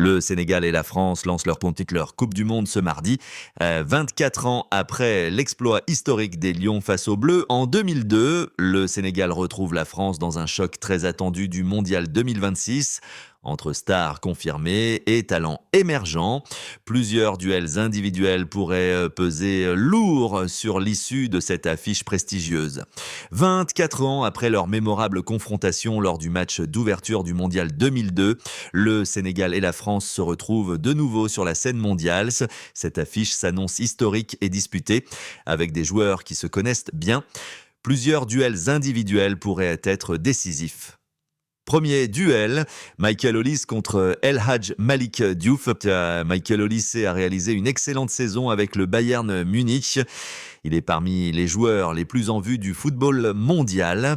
Le Sénégal et la France lancent leur Coupe du Monde ce mardi, 24 ans après l'exploit historique des Lions face aux Bleus. En 2002, le Sénégal retrouve la France dans un choc très attendu du Mondial 2026, entre stars confirmées et talents émergents. Plusieurs duels individuels pourraient peser lourd sur l'issue de cette affiche prestigieuse. 24 ans après leur mémorable confrontation lors du match d'ouverture du Mondial 2002, le Sénégal et la France se retrouvent de nouveau sur la scène mondiale. Cette affiche s'annonce historique et disputée, avec des joueurs qui se connaissent bien. Plusieurs duels individuels pourraient être décisifs. Premier duel, Michael Olise contre El Hadj Malick Diouf. Michael Olise a réalisé une excellente saison avec le Bayern Munich. Il est parmi les joueurs les plus en vue du football mondial.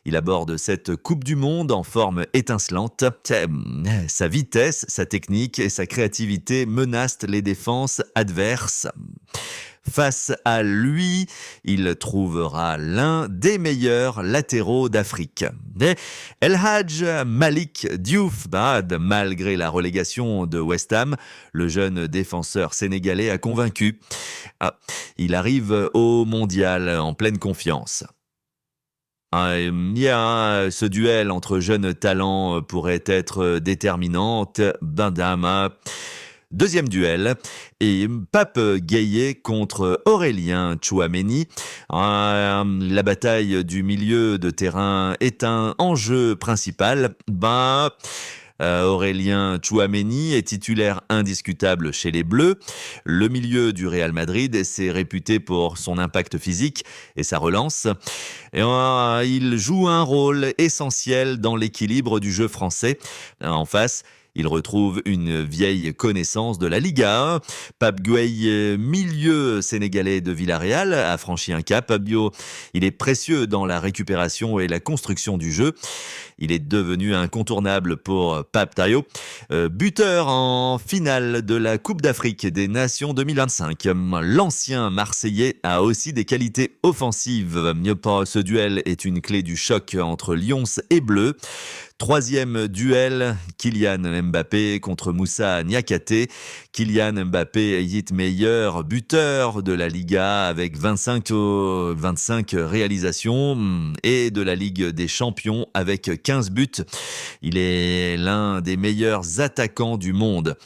Il aborde cette Coupe du Monde en forme étincelante. Sa vitesse, sa technique et sa créativité menacent les défenses adverses. Face à lui, il trouvera l'un des meilleurs latéraux d'Afrique. El Hadj Malick Diouf, malgré la relégation de West Ham, le jeune défenseur sénégalais a convaincu. Il arrive au mondial en pleine confiance. Ce duel entre jeunes talents pourrait être déterminant. Deuxième duel, et Pape Gueye contre Aurélien Tchouaméni. La bataille du milieu de terrain est un enjeu principal. Aurélien Tchouaméni est titulaire indiscutable chez les Bleus. Le milieu du Real Madrid s'est réputé pour son impact physique et sa relance. Il joue un rôle essentiel dans l'équilibre du jeu français. En face, il retrouve une vieille connaissance de la Liga. Pape Gueye, milieu sénégalais de Villarreal, a franchi un cap. Il est précieux dans la récupération et la construction du jeu. Il est devenu incontournable pour Pape Tayo, buteur en finale de la Coupe d'Afrique des Nations 2025. L'ancien Marseillais a aussi des qualités offensives. Ce duel est une clé du choc entre Lions et Bleus. Troisième duel, Kylian Mbappé contre Moussa Niakhaté. Kylian Mbappé est meilleur buteur de la Liga avec 25 réalisations et de la Ligue des Champions avec 15 buts. Il est l'un des meilleurs attaquants du monde.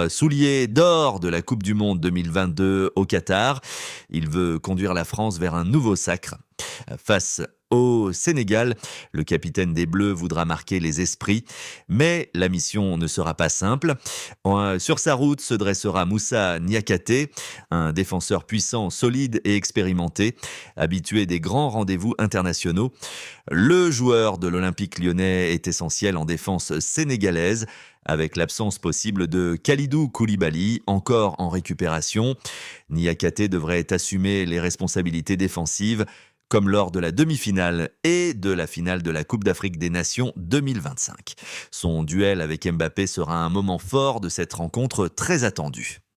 Soulier d'or de la Coupe du Monde 2022 au Qatar. Il veut conduire la France vers un nouveau sacre. Face au Sénégal, le capitaine des Bleus voudra marquer les esprits, mais la mission ne sera pas simple. Sur sa route se dressera Moussa Niakhaté, un défenseur puissant, solide et expérimenté, habitué des grands rendez-vous internationaux. Le joueur de l'Olympique lyonnais est essentiel en défense sénégalaise, avec l'absence possible de Kalidou Koulibaly, encore en récupération. Niakhaté devrait assumer les responsabilités défensives, comme lors de la demi-finale et de la finale de la Coupe d'Afrique des Nations 2025. Son duel avec Mbappé sera un moment fort de cette rencontre très attendue.